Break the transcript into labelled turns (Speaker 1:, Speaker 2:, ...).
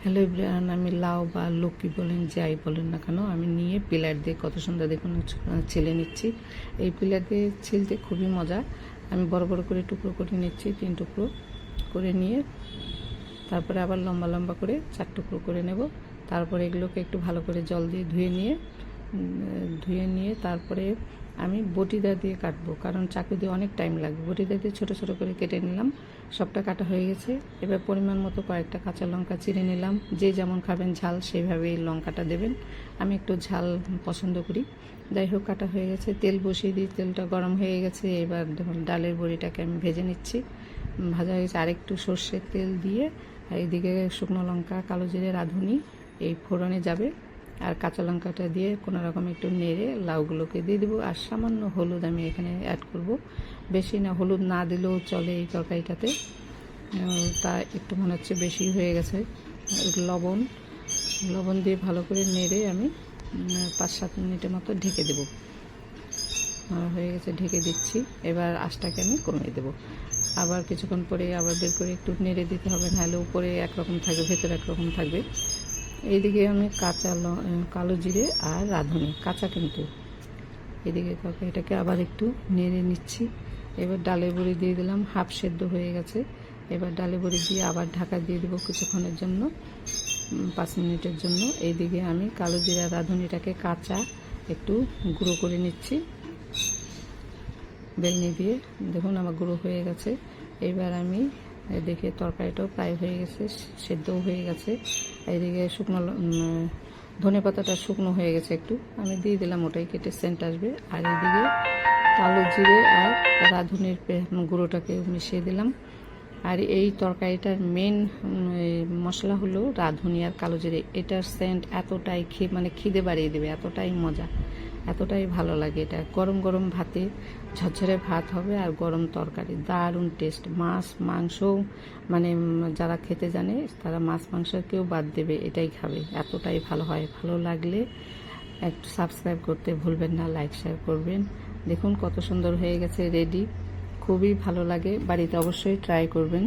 Speaker 1: Hello everyone, আমি লাউ বা লক্কি বলেন যাই বলেন না কেন, আমি নিয়ে পিলার দিয়ে কত সুন্দর দেখুন ছিলে নিচ্ছি। এই পিলার দিয়ে ছিলতে খুবই মজা। আমি বড় বড় করে টুকরো করে নিচ্ছি, 3 টুকরো করে নিয়ে তারপরে আবার লম্বা লম্বা করে 4 টুকরো করে নেব। তারপরে এগুলোকে একটু ভালো করে জল দিয়ে ধুয়ে নিয়ে তারপরে আমি বটিদা দিয়ে কাটবো, কারণ চাকু দিয়ে অনেক টাইম লাগবে। বটিদা দিয়ে ছোটো ছোটো করে কেটে নিলাম, সবটা কাটা হয়ে গেছে। এবার পরিমাণ মতো কয়েকটা কাঁচা লঙ্কা চিড়ে নিলাম। যে যেমন খাবেন ঝাল সেইভাবে এই লঙ্কাটা দেবেন। আমি একটু ঝাল পছন্দ করি। যাই হোক, কাটা হয়ে গেছে। তেল বসিয়ে দিই, তেলটা গরম হয়ে গেছে। এবার দেখুন ডালের বড়িটাকে আমি ভেজে নিচ্ছি। ভাজা হয়ে গেছে, আরেকটু সর্ষের তেল দিয়ে এইদিকে শুকনো লঙ্কা, কালো জিরে, রাঁধুনি এই ফোড়নে যাবে। আর কাঁচা লঙ্কাটা দিয়ে কোনো রকম একটু নেড়ে লাউগুলোকে দিয়ে দেবো। আর সামান্য হলুদ আমি এখানে অ্যাড করব, বেশি না। হলুদ না দিলেও চলে এই তরকারিটাতে, তা একটু মনে হচ্ছে বেশি হয়ে গেছে। লবণ দিয়ে ভালো করে নেড়ে আমি 5-7 মিনিটের মতো ঢেকে দেবো। হয়ে গেছে, ঢেকে দিচ্ছি। এবার আঁচটাকে আমি কমিয়ে দেবো। আবার কিছুক্ষণ পরে আবার বের করে একটু নেড়ে দিতে হবে, নাহলে উপরে একরকম থাকবে, ভেতরে একরকম থাকবে। এইদিকে আমি কালো জিরে আর রাঁধুনি কাঁচা, কিন্তু এদিকে তরকারিটাকে আবার একটু নেড়ে নিচ্ছি। এবার ডালের বড়ি দিয়ে দিলাম, হাফ সেদ্ধ হয়ে গেছে। এবার ডালের বড়ি দিয়ে আবার ঢাকা দিয়ে দেবো কিছুক্ষণের জন্য, 5 মিনিটের জন্য। এইদিকে আমি কালো জিরা রাঁধুনিটাকে কাঁচা একটু গুঁড়ো করে নিচ্ছি বেলনি দিয়ে। দেখুন আমার গুঁড়ো হয়ে গেছে। এবার আমি দেখে তরকারিটাও প্রায় হয়ে গেছে, সেদ্ধও হয়ে গেছে। এইদিকে ধনে পাতাটা শুকনো হয়ে গেছে একটু, আমি দিয়ে দিলাম, ওটাই কেটে সেন্ট আসবে। আর এইদিকে কালো জিরে আর রাঁধুনির গুঁড়োটাকে মিশিয়ে দিলাম। আর এই তরকারিটার মেন মশলা হলো রাঁধুনি আর কালো জিরে। এটার সেন্ট এতটাই খিদে বাড়িয়ে দেবে, এতটাই মজা, এতটাই ভালো লাগে। এটা গরম গরম ভাতে, ঝরঝরে ভাত হবে আর গরম তরকারি, দারুণ টেস্ট। মাছ মাংস যারা খেতে জানে তারা মাছ মাংস কেউ বাদ দেবে, এটাই খাবে, এতটাই ভালো হয়। ভালো লাগলে একটু সাবস্ক্রাইব করতে ভুলবেন না, লাইক শেয়ার করবেন। দেখুন কত সুন্দর হয়ে গেছে, রেডি। খুবই ভালো লাগে, বাড়িতে অবশ্যই ট্রাই করবেন।